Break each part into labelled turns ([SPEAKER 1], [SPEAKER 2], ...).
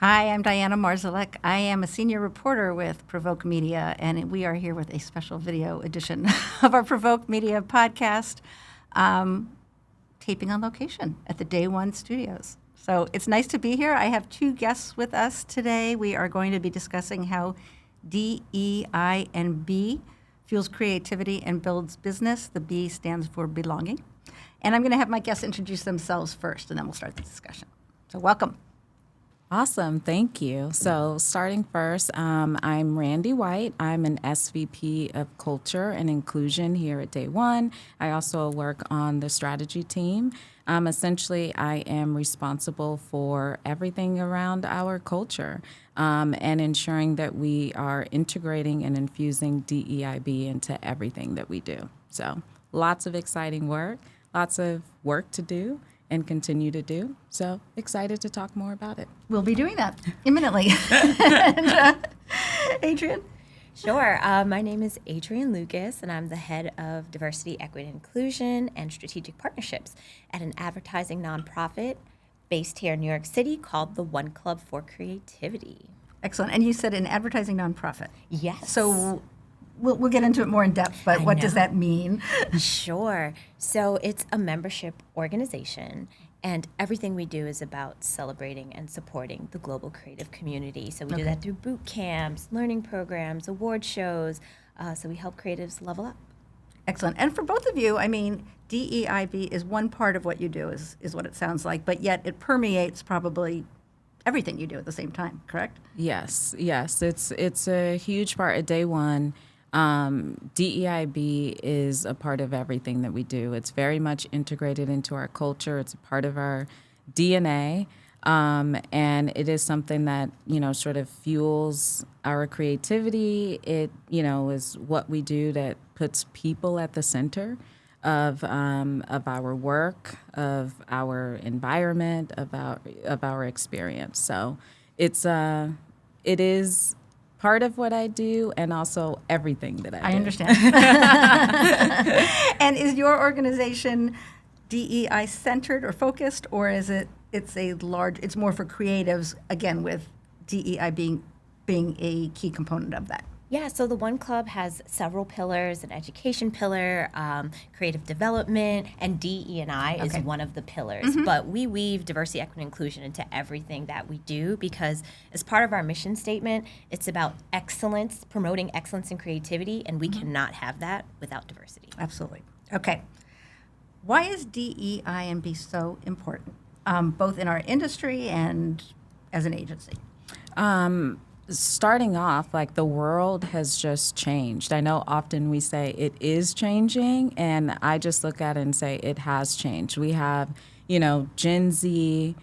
[SPEAKER 1] Hi, I'm Diana Marzalek. I am a senior reporter with Provoke Media, and we are here with a special video edition of our Provoke Media podcast, taping on location at the Day One Studios. So it's nice to be here. I have two guests with us today. We are going to be discussing how DEIB fuels creativity and builds business. The B stands for belonging. And I'm going to have my guests introduce themselves first, and then we'll start the discussion. So welcome.
[SPEAKER 2] Awesome. Thank you. So starting first, I'm Randi White. I'm an SVP of Culture and Inclusion here at Day One. I also work on the strategy team. Essentially, I am responsible for everything around our culture and ensuring that we are integrating and infusing DEIB into everything that we do. So lots of exciting work, lots of work to do and continue to do. So excited to talk more about it.
[SPEAKER 1] We'll be doing that imminently. And, Adrienne?
[SPEAKER 3] Sure. My name is Adrienne Lucas, and I'm the head of Diversity, Equity, and Inclusion and Strategic Partnerships at an advertising nonprofit based here in New York City called the One Club for Creativity.
[SPEAKER 1] Excellent. And you said an advertising nonprofit.
[SPEAKER 3] Yes.
[SPEAKER 1] So we'll get into it more in depth, but what does that mean?
[SPEAKER 3] Sure. So it's a membership organization, and everything we do is about celebrating and supporting the global creative community. So we do that through boot camps, learning programs, award shows. So we help creatives level up.
[SPEAKER 1] Excellent. And for both of you, I mean, DEIB is one part of what you do, is what it sounds like, but yet it permeates probably everything you do at the same time, correct?
[SPEAKER 2] Yes. It's a huge part of Day One. DEIB is a part of everything that we do. It's very much integrated into our culture. It's a part of our DNA. And it is something that, sort of fuels our creativity. It, is what we do that puts people at the center of our work, of our environment, of our experience. So it is part of what I do and also everything that I do.
[SPEAKER 1] I understand. And is your organization DEI centered or focused, or is it's more for creatives, again, with DEI being a key component of that?
[SPEAKER 3] Yeah, so the One Club has several pillars: an education pillar, creative development, and DE&I is one of the pillars. Mm-hmm. But we weave diversity, equity, and inclusion into everything that we do because as part of our mission statement, it's about excellence, promoting excellence and creativity, and we cannot have that without diversity.
[SPEAKER 1] Absolutely. Okay. Why is DEIB so important, both in our industry and as an agency?
[SPEAKER 2] Starting off, like, the world has just changed. I know often we say it is changing, and I just look at it and say it has changed. We have, Gen Z,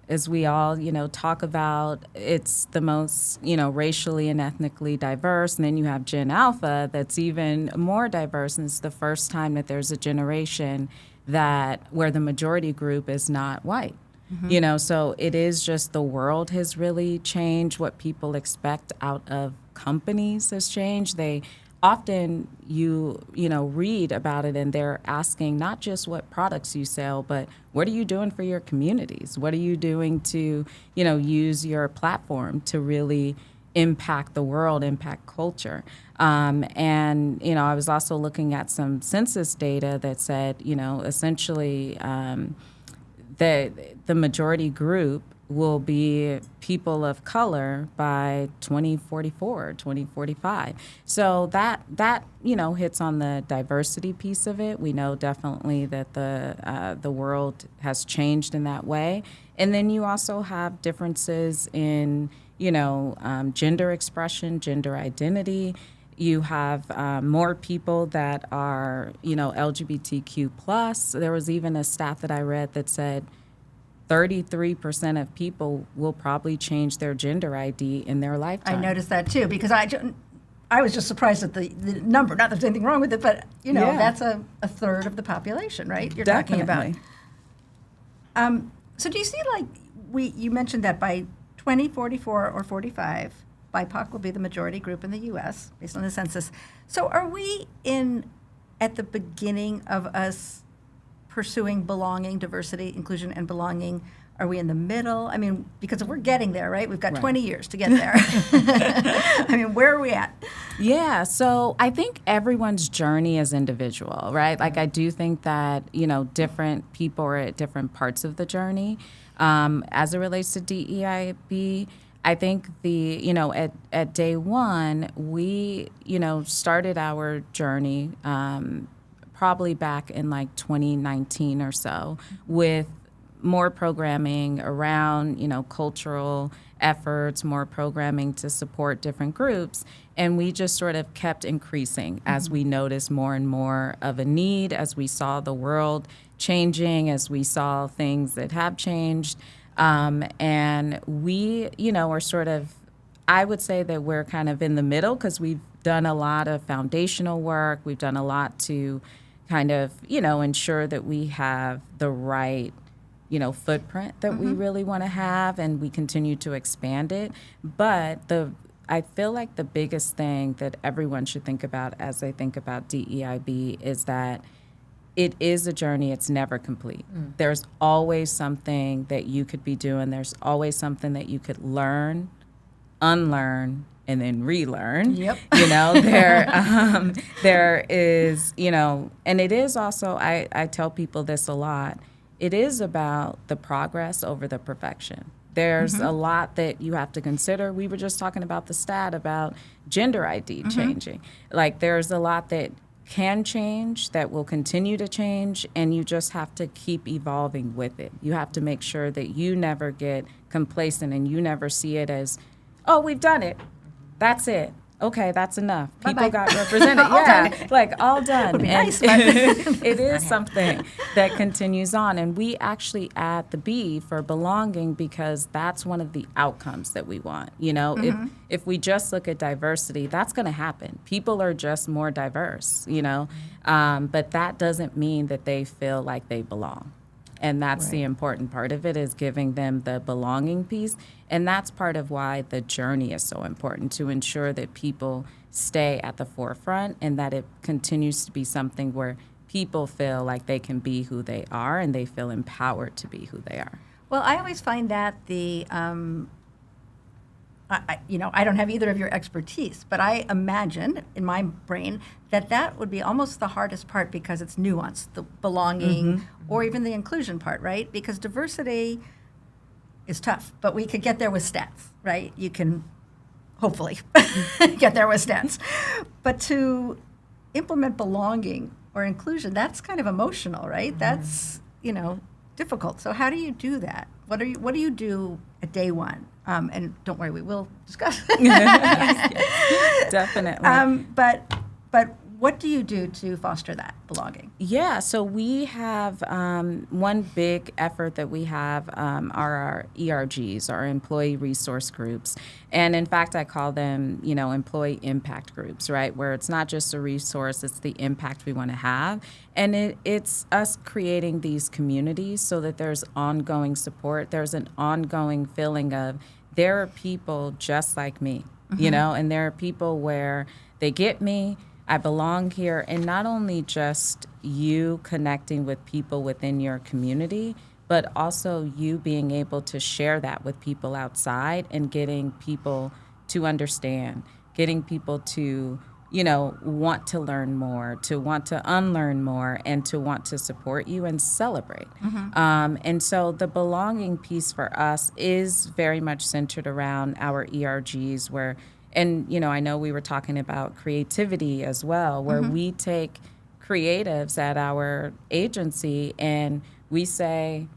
[SPEAKER 2] as we all, talk about, it's the most, racially and ethnically diverse. And then you have Gen Alpha that's even more diverse, and it's the first time that there's a generation where the majority group is not white. Mm-hmm. So it is just the world has really changed. What people expect out of companies has changed. They often, read about it and they're asking not just what products you sell, but what are you doing for your communities? What are you doing to, use your platform to really impact the world, impact culture? And, I was also looking at some census data that said, essentially, the majority group will be people of color by 2044, 2045. So that hits on the diversity piece of it. We know definitely that the world has changed in that way. And then you also have differences in, gender expression, gender identity. You have more people that are, LGBTQ+. There was even a stat that I read that said 33% of people will probably change their gender ID in their lifetime.
[SPEAKER 1] I noticed that too, because I was just surprised at the number. Not that there's anything wrong with it, but, that's a third of the population, right? You're
[SPEAKER 2] Definitely.
[SPEAKER 1] talking about. So do you see, you mentioned that by 2044 or 45, BIPOC will be the majority group in the U.S. based on the census. So are we at the beginning of us pursuing belonging, diversity, inclusion, and belonging Are we in the middle? I mean, because if we're getting there, right? We've got
[SPEAKER 2] Right.
[SPEAKER 1] 20 years to get there. I mean, where are we at?
[SPEAKER 2] Yeah, so I think everyone's journey is individual, right? Like I do think that, different people are at different parts of the journey. As it relates to DEIB, I think at day one, we, started our journey probably back in like 2019 or so with more programming around, cultural efforts, more programming to support different groups. And we just sort of kept increasing as we noticed more and more of a need, as we saw the world changing, as we saw things that have changed. And we, are sort of, I would say that we're kind of in the middle because we've done a lot of foundational work. We've done a lot to kind of, ensure that we have the right footprint that we really want to have, and we continue to expand it. But I feel like the biggest thing that everyone should think about as they think about DEIB is that it is a journey. It's never complete. There's always something that you could be doing. There's always something that you could learn, unlearn, and then relearn.
[SPEAKER 1] Yep.
[SPEAKER 2] There is, and it is also, I tell people this a lot, it is about the progress over the perfection. There's a lot that you have to consider. We were just talking about the stat about gender ID changing. Like there's a lot that can change, that will continue to change, and you just have to keep evolving with it. You have to make sure that you never get complacent and you never see it as, oh, we've done it. That's it. Okay, that's enough. People
[SPEAKER 1] Bye-bye.
[SPEAKER 2] got represented.
[SPEAKER 1] All done.
[SPEAKER 2] Like all done.
[SPEAKER 1] Would be
[SPEAKER 2] And
[SPEAKER 1] nice, but
[SPEAKER 2] it is something that continues on. And we actually add the B for belonging because that's one of the outcomes that we want. If we just look at diversity, that's going to happen. People are just more diverse, but that doesn't mean that they feel like they belong. And that's the important part of it, is giving them the belonging piece. And that's part of why the journey is so important, to ensure that people stay at the forefront and that it continues to be something where people feel like they can be who they are and they feel empowered to be who they are.
[SPEAKER 1] Well, I always find that I don't have either of your expertise, but I imagine in my brain that would be almost the hardest part because it's nuanced, the belonging or even the inclusion part, right? Because diversity is tough, but we could get there with stats, right? You can hopefully get there with stats. But to implement belonging or inclusion, that's kind of emotional, right? That's, difficult. So how do you do that? What do you do at day one? And don't worry, we will discuss.
[SPEAKER 2] Definitely.
[SPEAKER 1] But what do you do to foster that belonging?
[SPEAKER 2] Yeah, so we have one big effort that we have are our ERGs, our employee resource groups. And in fact, I call them, employee impact groups, right? Where it's not just a resource, it's the impact we want to have. And it's us creating these communities so that there's ongoing support. There's an ongoing feeling of there are people just like me, and there are people where they get me, I belong here, and not only just you connecting with people within your community, but also you being able to share that with people outside and getting people to understand, getting people to, want to learn more, to want to unlearn more, and to want to support you and celebrate. And so the belonging piece for us is very much centered around our ERGs where, and, I know we were talking about creativity as well, where we take creatives at our agency and we say,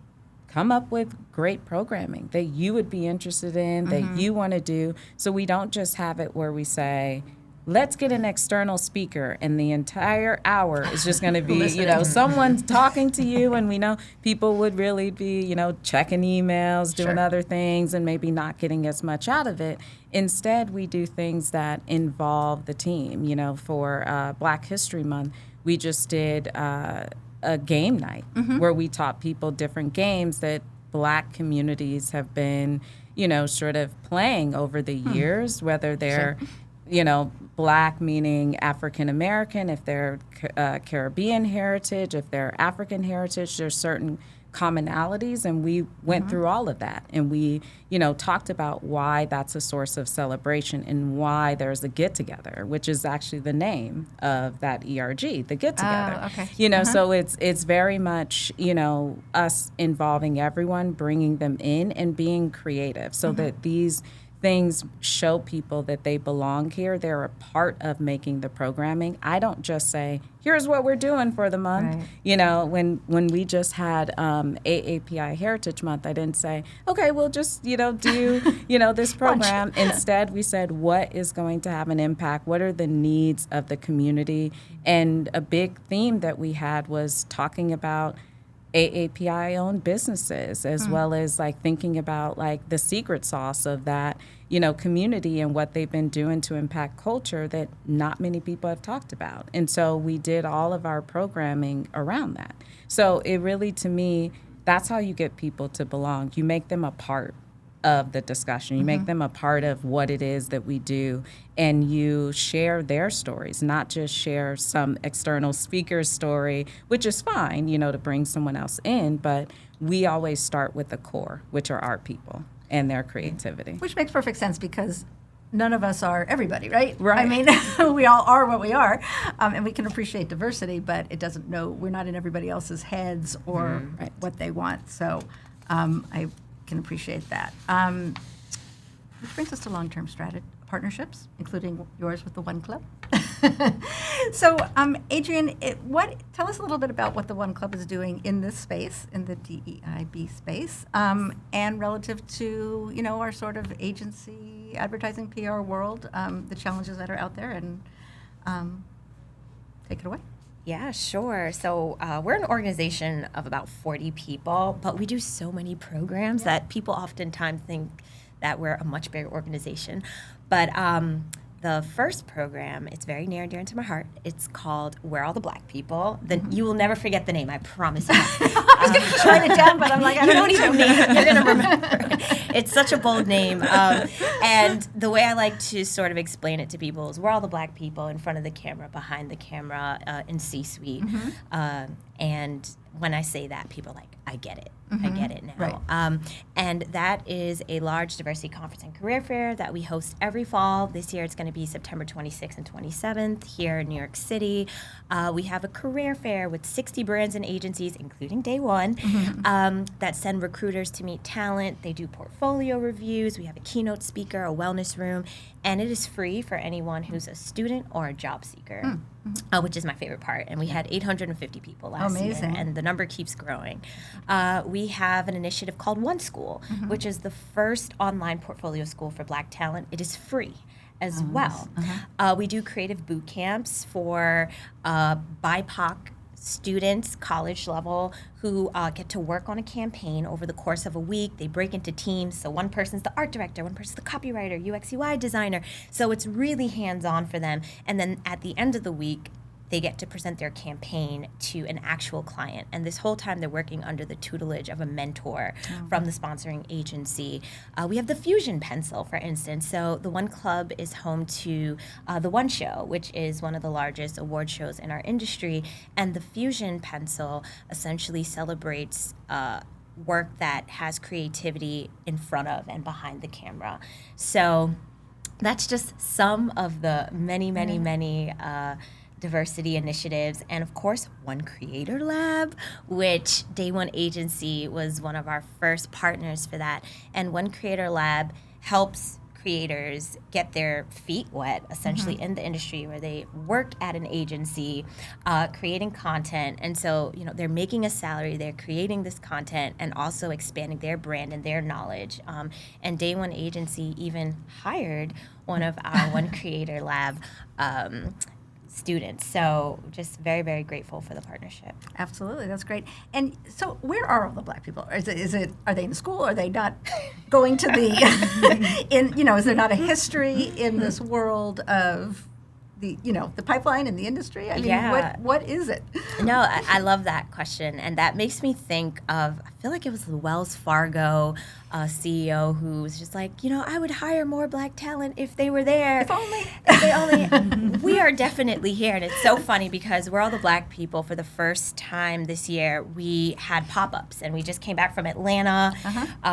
[SPEAKER 2] come up with great programming that you would be interested in, that you want to do. So we don't just have it where we say, let's get an external speaker and the entire hour is just going to be, someone talking to you, and we know people would really be, checking emails, doing other things, and maybe not getting as much out of it. Instead, we do things that involve the team. For Black History Month, we just did a game night where we taught people different games that Black communities have been, sort of playing over the years, whether they're Black meaning African American, if they're Caribbean heritage, if they're African heritage, there's certain commonalities, and we went through all of that, and we, talked about why that's a source of celebration and why there's a get together, which is actually the name of that ERG, the get together.
[SPEAKER 1] Okay.
[SPEAKER 2] So it's very much, us involving everyone, bringing them in, and being creative, so that these things show people that they belong here. They're a part of making the programming. I don't just say, here's what we're doing for the month.
[SPEAKER 1] Right.
[SPEAKER 2] When we just had AAPI Heritage Month, I didn't say, okay, we'll just, do, this program. Instead, we said, what is going to have an impact? What are the needs of the community? And a big theme that we had was talking about AAPI-owned businesses, as well as like thinking about like the secret sauce of that, community and what they've been doing to impact culture that not many people have talked about. And so we did all of our programming around that. So it really, to me, that's how you get people to belong. You make them a part of the discussion. You make them a part of what it is that we do, and you share their stories, not just share some external speaker's story, which is fine, to bring someone else in, but we always start with the core, which are our people and their creativity.
[SPEAKER 1] Which makes perfect sense, because none of us are everybody, right?
[SPEAKER 2] Right.
[SPEAKER 1] I mean, we all are what we are, and we can appreciate diversity, but it doesn't know, we're not in everybody else's heads or
[SPEAKER 2] Right.
[SPEAKER 1] what they want. So I can appreciate that. Which brings us to long-term partnerships, including yours with the One Club. So, Adrienne, tell us a little bit about what the One Club is doing in this space, in the DEIB space, and relative to, our sort of agency, advertising, PR world, the challenges that are out there, and take it away.
[SPEAKER 3] Yeah, sure. So we're an organization of about 40 people, but we do so many programs that people oftentimes think that we're a much bigger organization. But the first program, it's very near and dear to my heart. It's called Where All the Black People. You will never forget the name, I promise you.
[SPEAKER 1] I was going to write it down, but I'm like, I don't even
[SPEAKER 3] name it. You're going to remember. It's such a bold name. And the way I like to sort of explain it to people is we're all the black people in front of the camera, behind the camera, in C-suite. And when I say that, people are like, I get it. I get it now.
[SPEAKER 1] Right.
[SPEAKER 3] And that is a large diversity conference and career fair that we host every fall. This year it's going to be September 26th and 27th here in New York City. We have a career fair with 60 brands and agencies, including Day One, that send recruiters to meet talent. They do portfolio reviews. We have a keynote speaker, a wellness room, and it is free for anyone who's a student or a job seeker. Which is my favorite part. And we had 850 people last year, and the number keeps growing. We have an initiative called One School, which is the first online portfolio school for Black talent. It is free as well. We do creative boot camps for BIPOC students, college level, who get to work on a campaign over the course of a week. They break into teams. So one person's the art director, one person's the copywriter, UX UI designer. So it's really hands-on for them. And then at the end of the week, they get to present their campaign to an actual client. And this whole time they're working under the tutelage of a mentor from the sponsoring agency. We have the Fusion Pencil, for instance. So the One Club is home to the One Show, which is one of the largest award shows in our industry. And the Fusion Pencil essentially celebrates work that has creativity in front of and behind the camera. So that's just some of the many diversity initiatives, and of course One Creator Lab, which Day One Agency was one of our first partners for that. And One Creator Lab helps creators get their feet wet essentially in the industry, where they work at an agency creating content, and so they're making a salary, they're creating this content and also expanding their brand and their knowledge. And Day One Agency even hired one of our One Creator Lab students. So just very, very grateful for the partnership.
[SPEAKER 1] Absolutely, that's great. And so, where are all the Black people? Are they in school? Are they not going to the? Is there not a history in this world of the the pipeline in the industry? I mean,
[SPEAKER 3] Yeah.
[SPEAKER 1] what is it?
[SPEAKER 3] No, I love that question. And that makes me think of, I feel like it was the Wells Fargo CEO who was just like, I would hire more Black talent if they were there.
[SPEAKER 1] If only.
[SPEAKER 3] If they only. We are definitely here. And it's so funny because we're all the Black people. For the first time this year, we had pop-ups. And we just came back from Atlanta.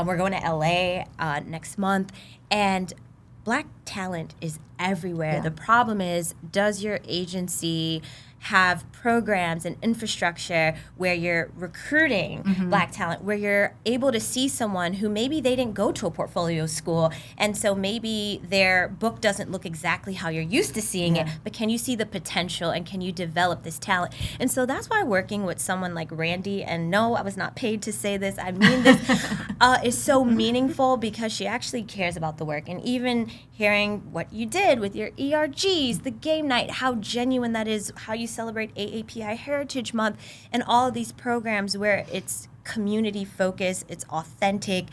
[SPEAKER 3] We're going to LA next month. And Black talent is everywhere.
[SPEAKER 1] Yeah.
[SPEAKER 3] The problem is, does your agency have programs and infrastructure where you're recruiting Black talent, where you're able to see someone who maybe they didn't go to a portfolio school, and so maybe their book doesn't look exactly how you're used to seeing it, but can you see the potential and can you develop this talent? And so that's why working with someone like Randi, and no, I was not paid to say this, I mean this, is so meaningful because she actually cares about the work. And even hearing what you did with your ERGs, the game night, how genuine that is, how you celebrate AAPI Heritage Month, and all of these programs where it's community focused, it's authentic,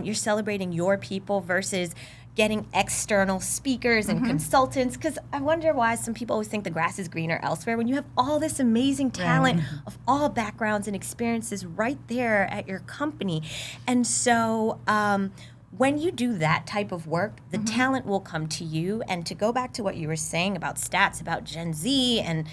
[SPEAKER 3] you're celebrating your people versus getting external speakers and consultants, because I wonder why some people always think the grass is greener elsewhere when you have all this amazing talent of all backgrounds and experiences right there at your company. And so when you do that type of work, the talent will come to you. And to go back to what you were saying about stats, about Gen Z and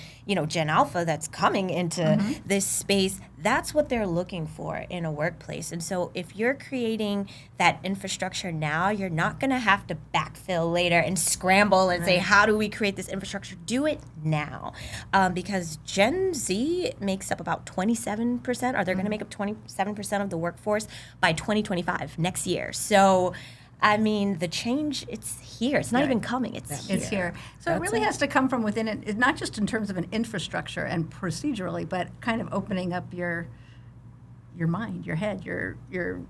[SPEAKER 3] Gen Alpha that's coming into this space, that's what they're looking for in a workplace. And so if you're creating that infrastructure now, you're not going to have to backfill later and scramble and say, how do we create this infrastructure? Do it now. Because Gen Z makes up about 27%, or they're going to make up 27% of the workforce by 2025, next year. So, I mean, the change, it's here. It's not even coming. It's here.
[SPEAKER 1] It's here. So it really has to come from within it, not just in terms of an infrastructure and procedurally, but kind of opening up your mind, your head, your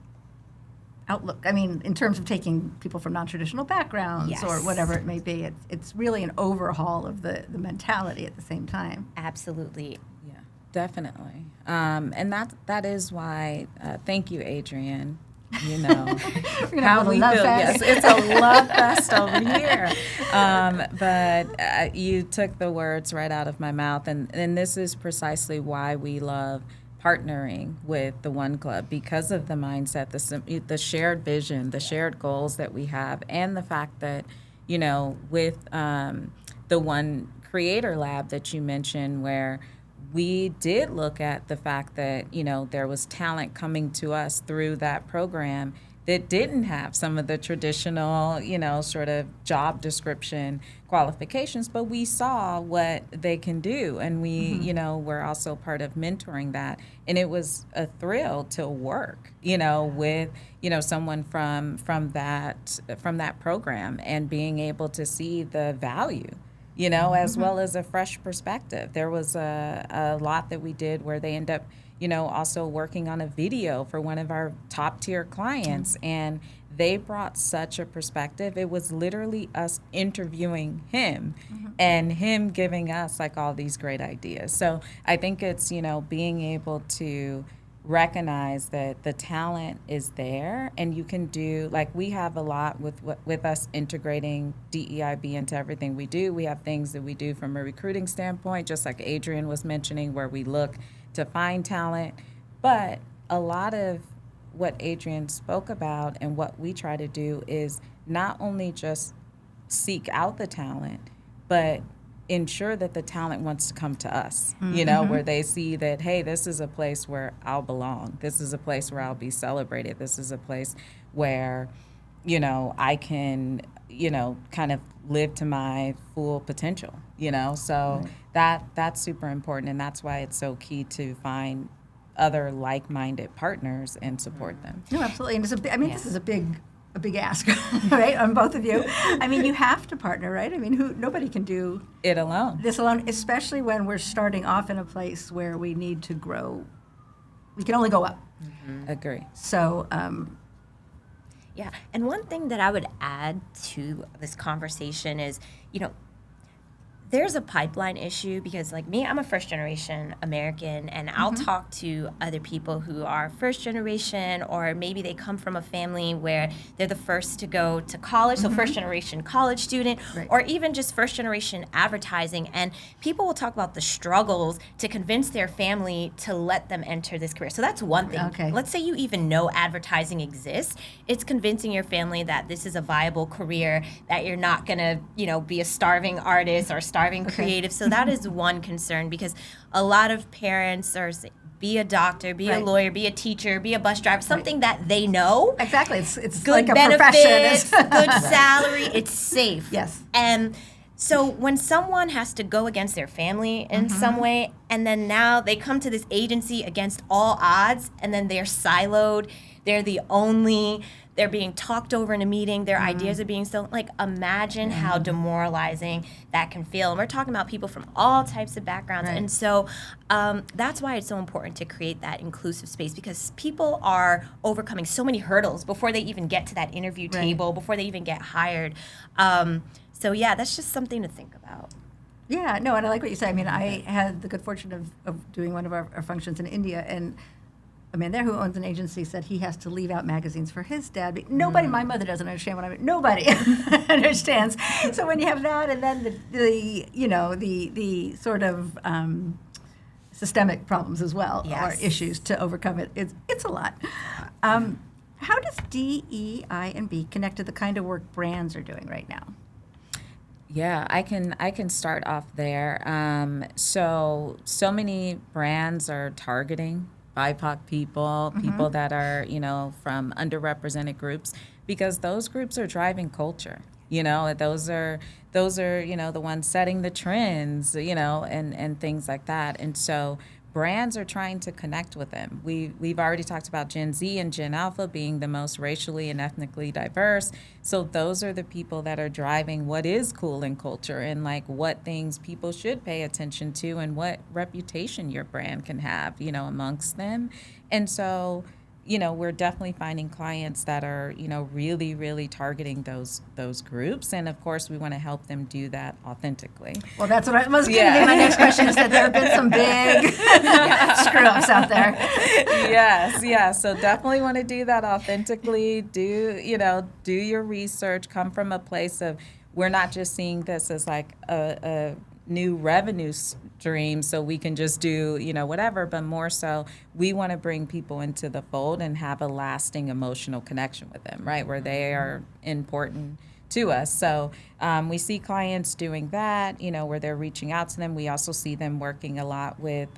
[SPEAKER 1] outlook. I mean, in terms of taking people from non-traditional backgrounds or whatever it may be. It's really an overhaul of the mentality at the same time.
[SPEAKER 3] Absolutely.
[SPEAKER 2] Yeah, definitely. And that is why, thank you, Adrienne.
[SPEAKER 1] We're gonna have a
[SPEAKER 2] we
[SPEAKER 1] love
[SPEAKER 2] feel.
[SPEAKER 1] fest.
[SPEAKER 2] Yes, it's a love fest over here. But you took the words right out of my mouth, and this is precisely why we love partnering with the One Club, because of the mindset, the shared vision, the shared goals that we have, and the fact that with the One Creator Lab that you mentioned, where we did look at the fact that, there was talent coming to us through that program that didn't have some of the traditional, sort of job description qualifications, but we saw what they can do. And we, we're also part of mentoring that. And it was a thrill to work, with, someone from that program, and being able to see the value, as well as a fresh perspective. There was a lot that we did where they end up, also working on a video for one of our top tier clients. And they brought such a perspective. It was literally us interviewing him and him giving us like all these great ideas. So I think it's, being able to recognize that the talent is there, and you can do, like, we have a lot with us integrating DEIB into everything we do. We have things that we do from a recruiting standpoint, just like Adrienne was mentioning, where we look to find talent. But a lot of what Adrienne spoke about and what we try to do is not only just seek out the talent, but ensure that the talent wants to come to us, where they see that, hey, this is a place where I'll belong. This is a place where I'll be celebrated. This is a place where, I can, kind of live to my full potential, So that's super important. And that's why it's so key to find other like-minded partners and support them.
[SPEAKER 1] No, absolutely. And this is a big ask, right, on both of you. I mean, you have to partner, right? I mean, nobody can do
[SPEAKER 2] it alone.
[SPEAKER 1] This alone, especially when we're starting off in a place where we need to grow. We can only go up.
[SPEAKER 2] Agree.
[SPEAKER 1] So,
[SPEAKER 3] yeah. And one thing that I would add to this conversation is, There's a pipeline issue because, like me, I'm a first generation American, and I'll talk to other people who are first generation, or maybe they come from a family where they're the first to go to college, so first generation college student,
[SPEAKER 1] Right.
[SPEAKER 3] or even just first generation advertising. And people will talk about the struggles to convince their family to let them enter this career. So that's one thing.
[SPEAKER 1] Okay.
[SPEAKER 3] Let's say you even know advertising exists. It's convincing your family that this is a viable career, that you're not going to, be a starving artist or starving creative. So that is one concern, because a lot of parents are be a doctor, be a
[SPEAKER 1] Right.
[SPEAKER 3] lawyer, be a teacher, be a bus driver, something that they know.
[SPEAKER 1] Exactly. It's
[SPEAKER 3] Good
[SPEAKER 1] like a profession.
[SPEAKER 3] benefits, good salary, it's safe.
[SPEAKER 1] Yes.
[SPEAKER 3] And so when someone has to go against their family in some way, and then now they come to this agency against all odds, and then they're siloed, they're being talked over in a meeting, their ideas are being stolen. Like, imagine how demoralizing that can feel. And we're talking about people from all types of backgrounds.
[SPEAKER 1] Right.
[SPEAKER 3] And so that's why it's so important to create that inclusive space, because people are overcoming so many hurdles before they even get to that interview
[SPEAKER 1] Right.
[SPEAKER 3] table, before they even get hired. So yeah, that's just something to think about.
[SPEAKER 1] Yeah, no, and I like what you say. I mean, I had the good fortune of doing one of our functions in India, and a man there who owns an agency said he has to leave out magazines for his dad. Nobody, my mother doesn't understand what I mean. Nobody understands. So when you have that, and then the sort of systemic problems as well,
[SPEAKER 3] Yes.
[SPEAKER 1] or issues to overcome it, it's a lot. How does DEI&B connect to the kind of work brands are doing right now?
[SPEAKER 2] Yeah, I can start off there. So many brands are targeting BIPOC people, people that are, from underrepresented groups, because those groups are driving culture. Those are the ones setting the trends, and things like that. And so brands are trying to connect with them. We've already talked about Gen Z and Gen Alpha being the most racially and ethnically diverse. So those are the people that are driving what is cool in culture, and like what things people should pay attention to, and what reputation your brand can have, amongst them. And so, we're definitely finding clients that are, really, really targeting those groups. And of course, we want to help them do that authentically.
[SPEAKER 1] Well, that's what I was going to be. My next question is that there have been some big screw-ups out there.
[SPEAKER 2] Yes, yeah. So definitely want to do that authentically. Do your research. Come from a place of, we're not just seeing this as like a new revenue stream so we can just do, whatever, but more so we want to bring people into the fold and have a lasting emotional connection with them, right, where they are important to us. So we see clients doing that, where they're reaching out to them. We also see them working a lot with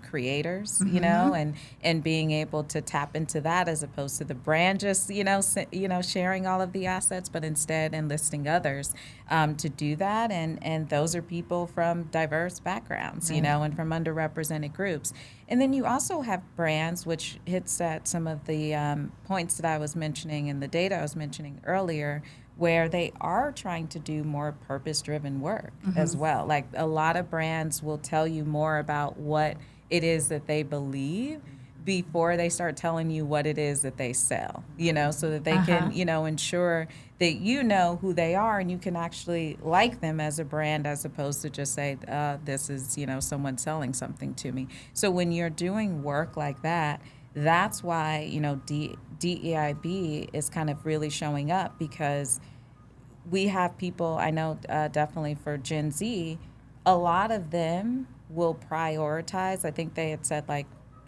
[SPEAKER 2] creators, and being able to tap into that, as opposed to the brand just, sharing all of the assets, but instead enlisting others to do that. And those are people from diverse backgrounds, and from underrepresented groups. And then you also have brands, which hits at some of the points that I was mentioning and the data I was mentioning earlier, where they are trying to do more purpose-driven work as well. Like, a lot of brands will tell you more about what it is that they believe before they start telling you what it is that they sell, so that they can, ensure that who they are, and you can actually like them as a brand, as opposed to just say, this is, someone selling something to me. So when you're doing work like that, that's why, DEIB is kind of really showing up, because we have people, I know definitely for Gen Z, a lot of them will prioritize, I think they had said like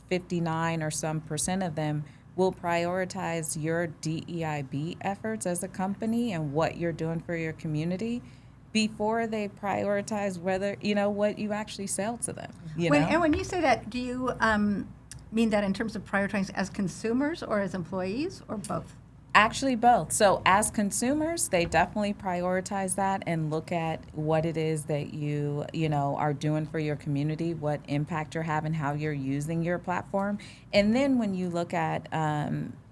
[SPEAKER 2] 59 or some percent of them will prioritize your DEIB efforts as a company and what you're doing for your community before they prioritize whether, what you actually sell to them.
[SPEAKER 1] And when you say that, do you mean that in terms of prioritizing as consumers or as employees, or both?
[SPEAKER 2] Actually, both. So as consumers, they definitely prioritize that and look at what it is that you are doing for your community, what impact you're having, how you're using your platform. And then when you look at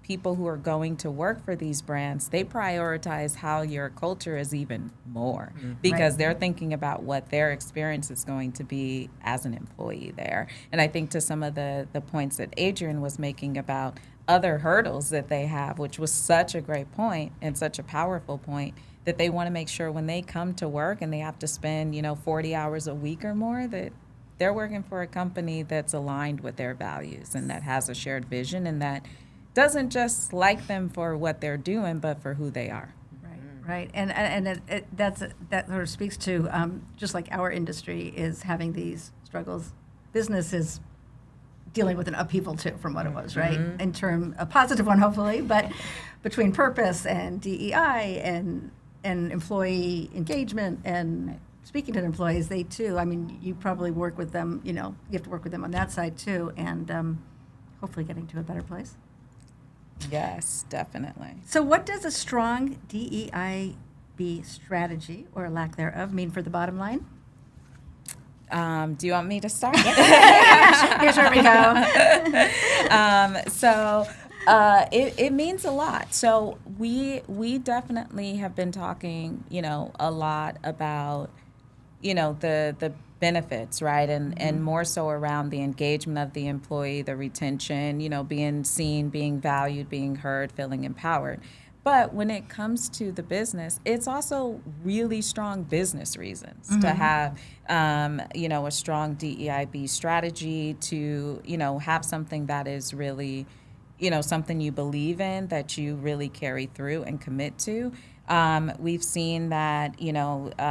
[SPEAKER 2] people who are going to work for these brands, they prioritize how your culture is even more, because they're thinking about what their experience is going to be as an employee there. And I think to some of the points that Adrienne was making about other hurdles that they have, which was such a great point and such a powerful point, that they want to make sure when they come to work and they have to spend, 40 hours a week or more, that they're working for a company that's aligned with their values and that has a shared vision and that doesn't just like them for what they're doing, but for who they are.
[SPEAKER 1] Right, and that sort of speaks to just like our industry is having these struggles. Business is dealing with an upheaval too, from what it was, right? In term a positive one, hopefully, but between purpose and DEI and employee engagement and speaking to employees, they too. I mean, you probably work with them. You have to work with them on that side too, and hopefully getting to a better place.
[SPEAKER 2] Yes, definitely.
[SPEAKER 1] So what does a strong DEIB strategy, or lack thereof, mean for the bottom line?
[SPEAKER 2] Do you want me to start?
[SPEAKER 1] Here's where we go.
[SPEAKER 2] It means a lot. So we definitely have been talking, a lot about, the benefits, right? And more so around the engagement of the employee, the retention, being seen, being valued, being heard, feeling empowered. But when it comes to the business, it's also really strong business reasons to have, a strong DEIB strategy, to, have something that is really, something you believe in, that you really carry through and commit to. We've seen that,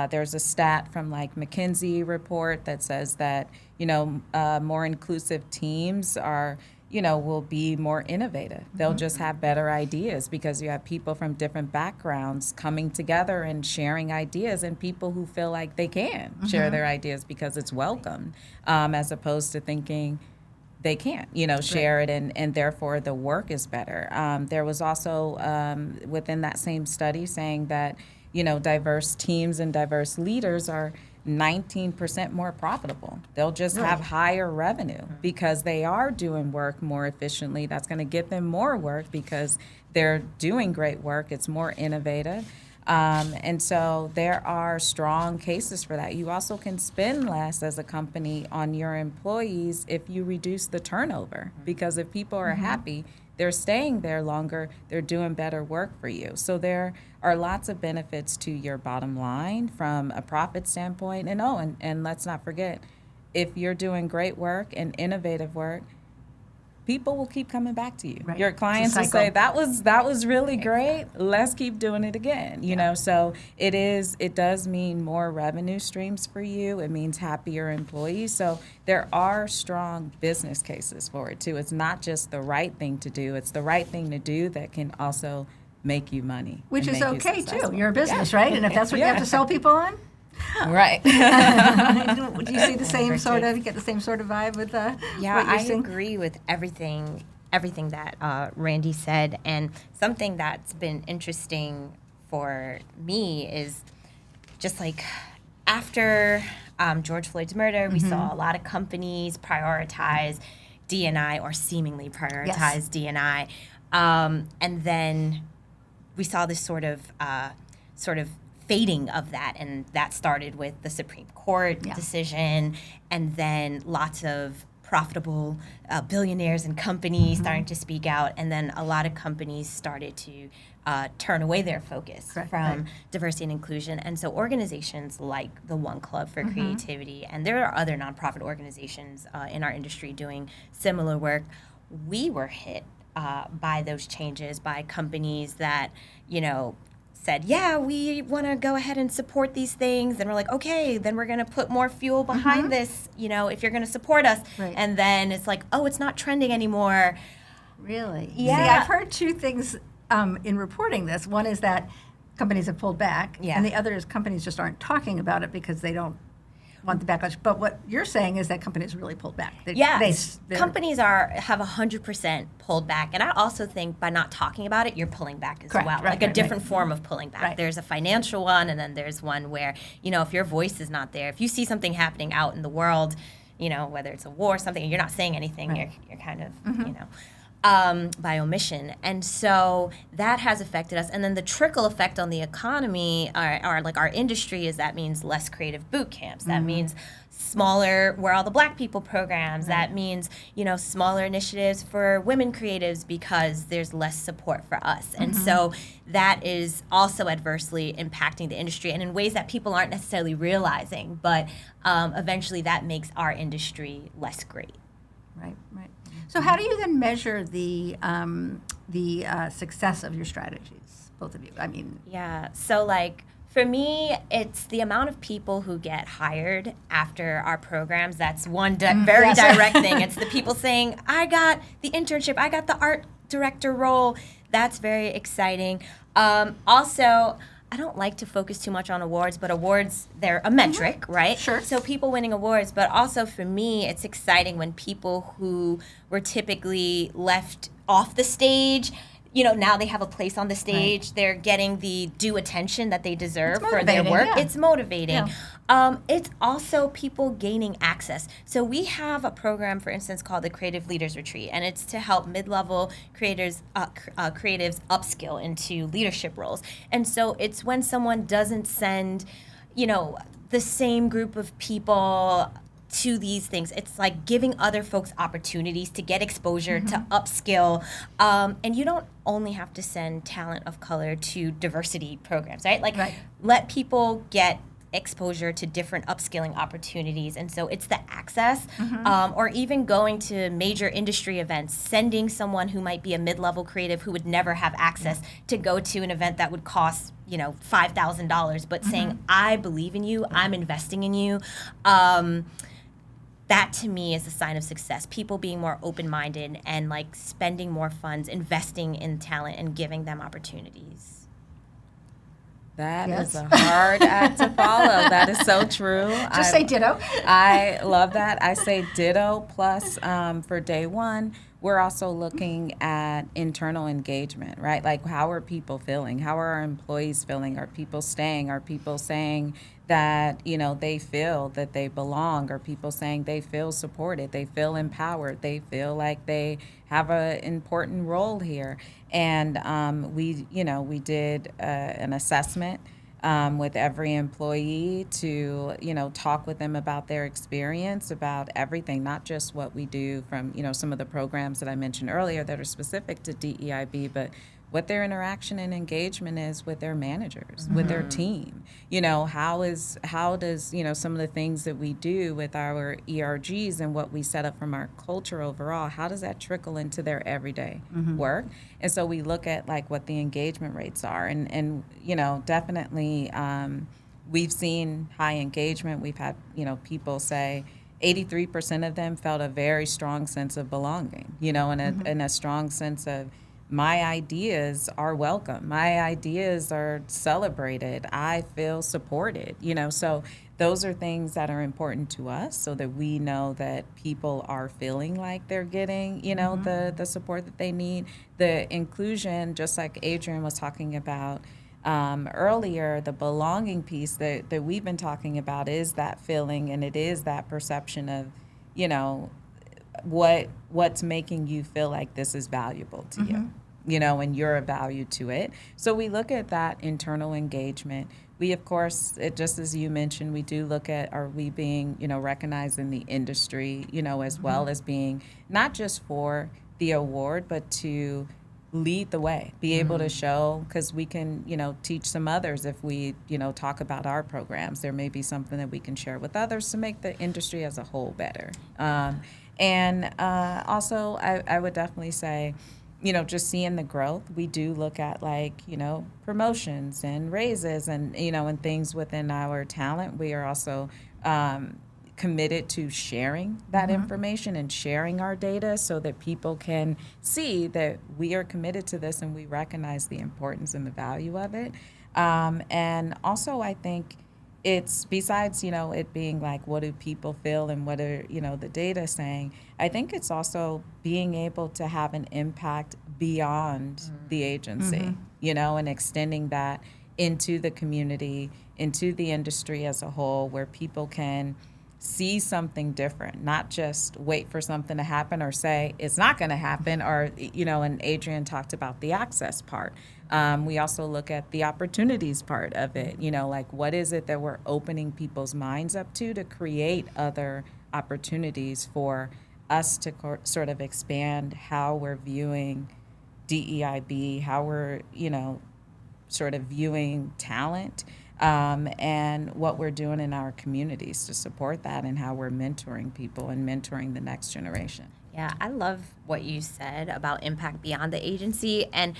[SPEAKER 2] there's a stat from like McKinsey report that says that, more inclusive teams are, will be more innovative. They'll just have better ideas because you have people from different backgrounds coming together and sharing ideas, and people who feel like they can share their ideas because it's welcome, as opposed to thinking they can't, share it, and therefore the work is better. There was also within that same study saying that, diverse teams and diverse leaders are 19% more profitable. They'll just have higher revenue because they are doing work more efficiently. That's going to get them more work because they're doing great work. It's more innovative. And so there are strong cases for that. You also can spend less as a company on your employees if you reduce the turnover, because if people are happy, they're staying there longer, they're doing better work for you. So there are lots of benefits to your bottom line from a profit standpoint. And let's not forget, if you're doing great work and innovative work, people will keep coming back to you.
[SPEAKER 1] Right.
[SPEAKER 2] Your clients will say, that was really great. Let's keep doing it again. So it does mean more revenue streams for you. It means happier employees. So there are strong business cases for it too. It's not just the right thing to do. It's the right thing to do that can also make you money.
[SPEAKER 1] Which
[SPEAKER 2] and
[SPEAKER 1] is
[SPEAKER 2] make you
[SPEAKER 1] okay too.
[SPEAKER 2] successful.
[SPEAKER 1] You're a business, right? And if that's what you have to sell people on.
[SPEAKER 2] Right.
[SPEAKER 1] Do you see the same sort of, get the same sort of vibe with what you're
[SPEAKER 3] I
[SPEAKER 1] seeing?
[SPEAKER 3] agree with everything that Randi said. And something that's been interesting for me is just like after George Floyd's murder, we saw a lot of companies prioritize D&I, or seemingly prioritize D&I. And then we saw this sort of fading of that, and that started with the Supreme Court decision, and then lots of profitable billionaires and companies starting to speak out, and then a lot of companies started to turn away their focus from diversity and inclusion. And so organizations like the One Club for Creativity, and there are other nonprofit organizations in our industry doing similar work, we were hit by those changes, by companies that, said, yeah, we want to go ahead and support these things. And we're like, okay, then we're going to put more fuel behind this, if you're going to support us.
[SPEAKER 1] Right.
[SPEAKER 3] And then it's like, oh, it's not trending anymore.
[SPEAKER 1] Really?
[SPEAKER 3] Yeah.
[SPEAKER 1] See, I've heard two things in reporting this. One is that companies have pulled back, and the other is companies just aren't talking about it because they don't want the backlash. But what you're saying is that companies really pulled back.
[SPEAKER 3] Companies have 100% pulled back. And I also think by not talking about it, you're pulling back as well. A different form of pulling back. Right. There's a financial one, and then there's one where, if your voice is not there, if you see something happening out in the world, whether it's a war or something, and you're not saying anything, you're kind of, by omission. And so that has affected us. And then the trickle effect on the economy, or like our industry, is that means less creative boot camps. That means smaller Where All the Black People programs. That means, smaller initiatives for women creatives because there's less support for us. And so that is also adversely impacting the industry and in ways that people aren't necessarily realizing. But eventually that makes our industry less great.
[SPEAKER 1] Right. So how do you then measure the success of your strategies, both of you? I mean,
[SPEAKER 3] Yeah. So for me, it's the amount of people who get hired after our programs. That's one very direct thing. It's the people saying, I got the internship, I got the art director role. That's very exciting. Also, I don't like to focus too much on awards, but awards, they're a metric, right?
[SPEAKER 1] Sure.
[SPEAKER 3] So people winning awards, but also for me, it's exciting when people who were typically left off the stage, now they have a place on the stage. Right. They're getting the due attention that they deserve for their work. Yeah. It's motivating. Yeah. It's also people gaining access. So we have a program, for instance, called the Creative Leaders Retreat, and it's to help mid-level creators, creatives upskill into leadership roles. And so it's when someone doesn't send, the same group of people to these things. It's like giving other folks opportunities to get exposure, to upskill. And you don't only have to send talent of color to diversity programs, right? Let people get exposure to different upskilling opportunities. And so it's the access, or even going to major industry events, sending someone who might be a mid-level creative who would never have access to go to an event that would cost, $5,000, but saying, I believe in you, I'm investing in you. That to me is a sign of success. People being more open-minded and spending more funds, investing in talent and giving them opportunities.
[SPEAKER 2] That is a hard act to follow. That is so true.
[SPEAKER 1] Just say ditto.
[SPEAKER 2] I love that. I say ditto. Plus, for day one, we're also looking at internal engagement, right? How are people feeling? How are our employees feeling? Are people staying? Are people saying that, they feel that they belong? Are people saying they feel supported? They feel empowered? They feel like they have an important role here? And we did an assessment with every employee to, talk with them about their experience, about everything, not just what we do from, some of the programs that I mentioned earlier that are specific to DEIB, but what their interaction and engagement is with their managers, with their team. How does, some of the things that we do with our ERGs and what we set up from our culture overall, how does that trickle into their everyday work? And so we look at what the engagement rates are, and definitely we've seen high engagement. We've had, people say 83% of them felt a very strong sense of belonging, and a strong sense of, my ideas are welcome. My ideas are celebrated. I feel supported, so those are things that are important to us so that we know that people are feeling like they're getting, the support that they need. The inclusion, just like Adrienne was talking about earlier, the belonging piece that we've been talking about is that feeling, and it is that perception of, what's making you feel like this is valuable to you, and you're a value to it. So we look at that internal engagement. We, of course, just as you mentioned, we do look at, are we being, recognized in the industry, as well as being not just for the award, but to lead the way, be able to show, because we can, teach some others if we, talk about our programs. There may be something that we can share with others to make the industry as a whole better. And also, I would definitely say, just seeing the growth. We do look at promotions and raises and, and things within our talent. We are also committed to sharing that information and sharing our data so that people can see that we are committed to this and we recognize the importance and the value of it. And also, I think it's besides, it being what do people feel and what are, the data saying, I think it's also being able to have an impact beyond the agency, and extending that into the community, into the industry as a whole, where people can see something different, not just wait for something to happen or say it's not going to happen, or, and Adrienne talked about the access part. We also look at the opportunities part of it, like what is it that we're opening people's minds up to create other opportunities for us to sort of expand how we're viewing DEIB, how we're, sort of viewing talent, and what we're doing in our communities to support that, and how we're mentoring people and mentoring the next generation.
[SPEAKER 3] Yeah, I love what you said about impact beyond the agency, and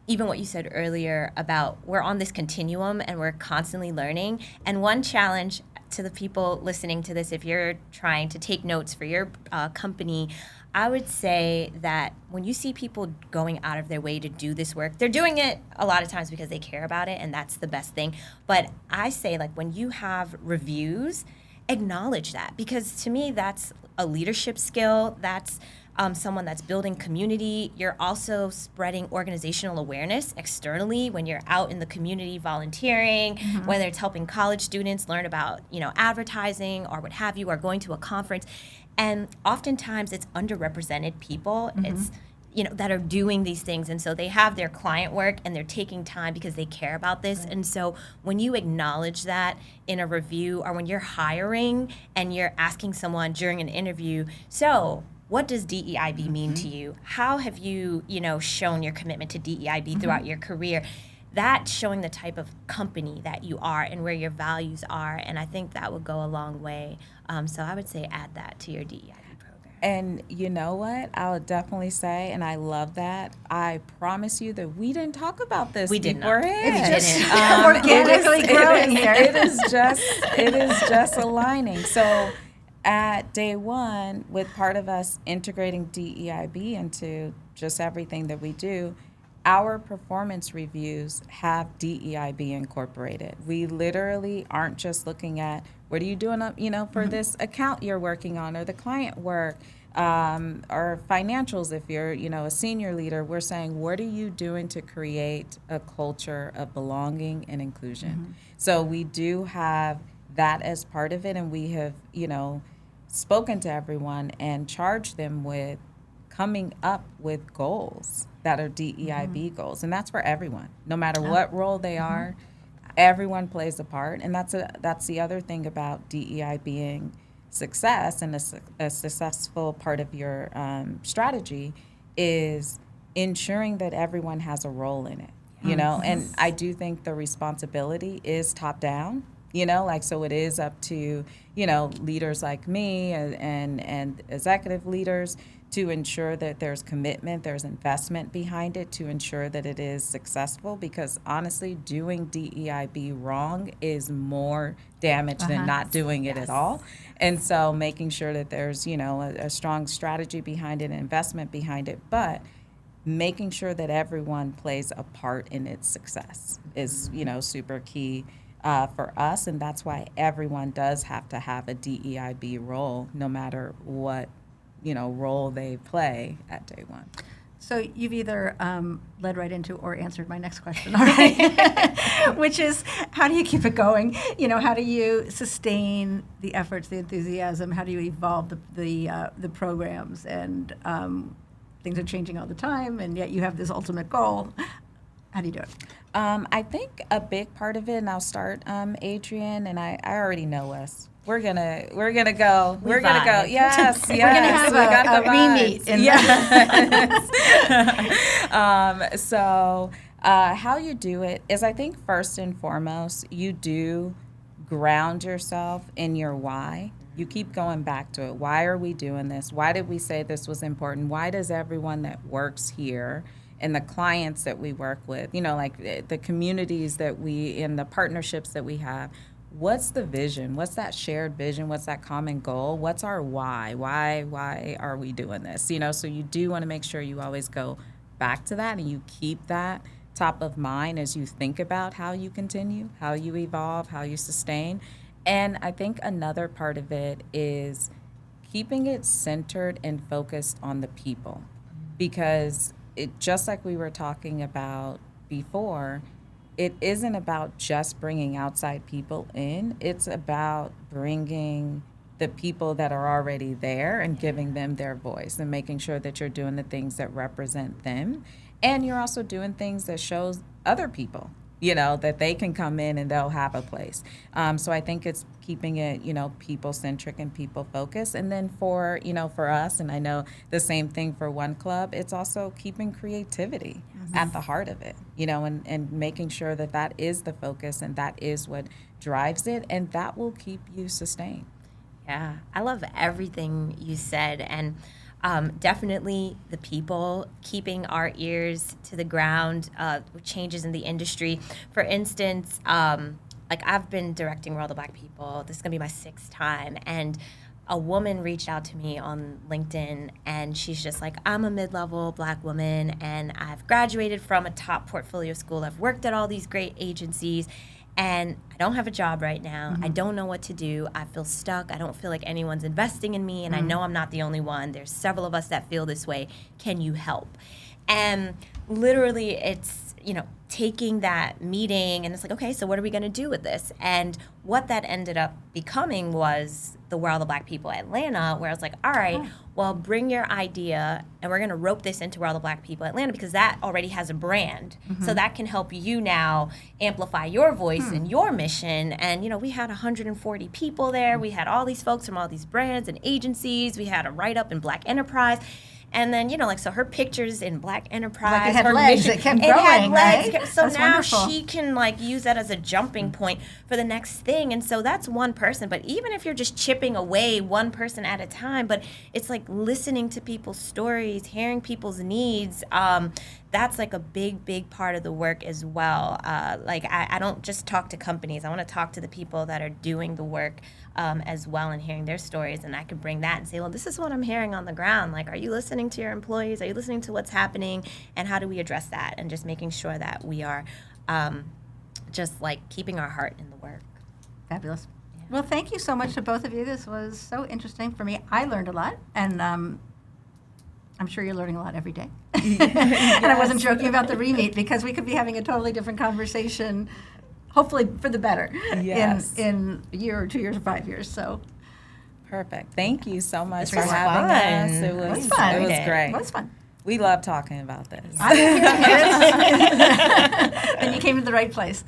[SPEAKER 3] even what you said earlier about we're on this continuum and we're constantly learning. And one challenge to the people listening to this, if you're trying to take notes for your company, I would say that when you see people going out of their way to do this work, they're doing it a lot of times because they care about it, and that's the best thing. But I say, like, when you have reviews, acknowledge that, because to me, that's a leadership skill. That's someone that's building community. You're also spreading organizational awareness externally when you're out in the community volunteering, whether it's helping college students learn about, advertising or what have you, or going to a conference. And oftentimes it's underrepresented people. It's, that are doing these things. And so they have their client work and they're taking time because they care about this. Right. And so when you acknowledge that in a review, or when you're hiring and you're asking someone during an interview, so what does DEIB mean to you? How have you, shown your commitment to DEIB throughout your career? That's showing the type of company that you are and where your values are. And I think that would go a long way. So I would say add that to your DEIB program.
[SPEAKER 2] And you know what? I would definitely say, and I love that, I promise you that we didn't talk about this beforehand.
[SPEAKER 1] It's just organically growing here.
[SPEAKER 2] It is just aligning. So at day one, with part of us integrating DEIB into just everything that we do, our performance reviews have DEIB incorporated. We literally aren't just looking at what are you doing, for this account you're working on, or the client work, or financials. If you're, a senior leader, we're saying, what are you doing to create a culture of belonging and inclusion? So we do have that as part of it, and we have, spoken to everyone and charged them with coming up with goals that are DEIB goals. And that's for everyone, no matter what role they are. Everyone plays a part. And that's the other thing about DEI being success, and a successful part of your strategy is ensuring that everyone has a role in it, and I do think the responsibility is top down, so it is up to, leaders like me and executive leaders to ensure that there's commitment, there's investment behind it to ensure that it is successful, because honestly, doing DEIB wrong is more damage than not doing it at all. And so making sure that there's, a strong strategy behind it, investment behind it, but making sure that everyone plays a part in its success is, super key for us. And that's why everyone does have to have a DEIB role, no matter what role they play at day one.
[SPEAKER 1] So you've either led right into or answered my next question already, which is, how do you keep it going? How do you sustain the efforts, the enthusiasm? How do you evolve the programs? And things are changing all the time, and yet you have this ultimate goal. How do you do it?
[SPEAKER 2] I think a big part of it, and I'll start, Adrienne, and I already know us. We're gonna go. We're gonna go. Yes.
[SPEAKER 1] We're gonna have a re-meet.
[SPEAKER 2] Yes. So how you do it is, I think, first and foremost, you do ground yourself in your why. You keep going back to it. Why are we doing this? Why did we say this was important? Why does everyone that works here and the clients that we work with, like the communities that and the partnerships that we have, what's the vision? What's that shared vision? What's that common goal? What's our why? Why are we doing this? So you do want to make sure you always go back to that, and you keep that top of mind as you think about how you continue, how you evolve, how you sustain. And I think another part of it is keeping it centered and focused on the people, because it, just like we were talking about before, it isn't about just bringing outside people in. It's about bringing the people that are already there and giving them their voice and making sure that you're doing the things that represent them. And you're also doing things that shows other people, that they can come in and they'll have a place. So I think it's keeping it, people-centric and people-focused. And then for us, and I know the same thing for One Club, it's also keeping creativity at the heart of it, and making sure that that is the focus and that is what drives it, and that will keep you sustained.
[SPEAKER 3] Yeah, I love everything you said, and definitely the people, keeping our ears to the ground with changes in the industry. For instance, I've been directing World of Black People. This is going to be my 6th time, and a woman reached out to me on LinkedIn, and she's just like, I'm a mid-level Black woman, and I've graduated from a top portfolio school. I've worked at all these great agencies, and I don't have a job right now. I don't know what to do. I feel stuck. I don't feel like anyone's investing in me, and I know I'm not the only one. There's several of us that feel this way. Can you help? And literally it's, taking that meeting, and it's like, okay, so what are we going to do with this? And what that ended up becoming was the World of Black People Atlanta, where I was like, all right, well, bring your idea, and we're going to rope this into World of Black People Atlanta, because that already has a brand. So that can help you now amplify your voice and your mission. And, we had 140 people there. We had all these folks from all these brands and agencies. We had a write-up in Black Enterprise. And then, so her pictures in Black Enterprise,
[SPEAKER 1] Like it had
[SPEAKER 3] her
[SPEAKER 1] legs,
[SPEAKER 3] mission,
[SPEAKER 1] it kept
[SPEAKER 3] had
[SPEAKER 1] growing,
[SPEAKER 3] legs.
[SPEAKER 1] right?
[SPEAKER 3] So
[SPEAKER 1] That's
[SPEAKER 3] now
[SPEAKER 1] wonderful.
[SPEAKER 3] she can use that as a jumping point for the next thing. And so that's one person. But even if you're just chipping away one person at a time, but it's like listening to people's stories, hearing people's needs, that's like a big part of the work as well. I don't just talk to companies. I want to talk to the people that are doing the work as well, and hearing their stories. And I can bring that and say, well, this is what I'm hearing on the ground. Like, are you listening to your employees? Are you listening to what's happening? And how do we address that? And just making sure that we are just keeping our heart in the work.
[SPEAKER 1] Fabulous. Well, thank you so much to both of you. This was so interesting for me. I learned a lot, and I'm sure you're learning a lot every day. And I wasn't joking about the re-meet, because we could be having a totally different conversation, hopefully for the better, in a year or 2 years or 5 years. So
[SPEAKER 2] Perfect. Thank you so much
[SPEAKER 3] This
[SPEAKER 2] for
[SPEAKER 3] was
[SPEAKER 2] having
[SPEAKER 3] fun.
[SPEAKER 2] us.
[SPEAKER 1] it was fun.
[SPEAKER 2] It was great.
[SPEAKER 1] It was fun.
[SPEAKER 2] We love talking about this.
[SPEAKER 1] I'm here to hear it. And you came to the right place.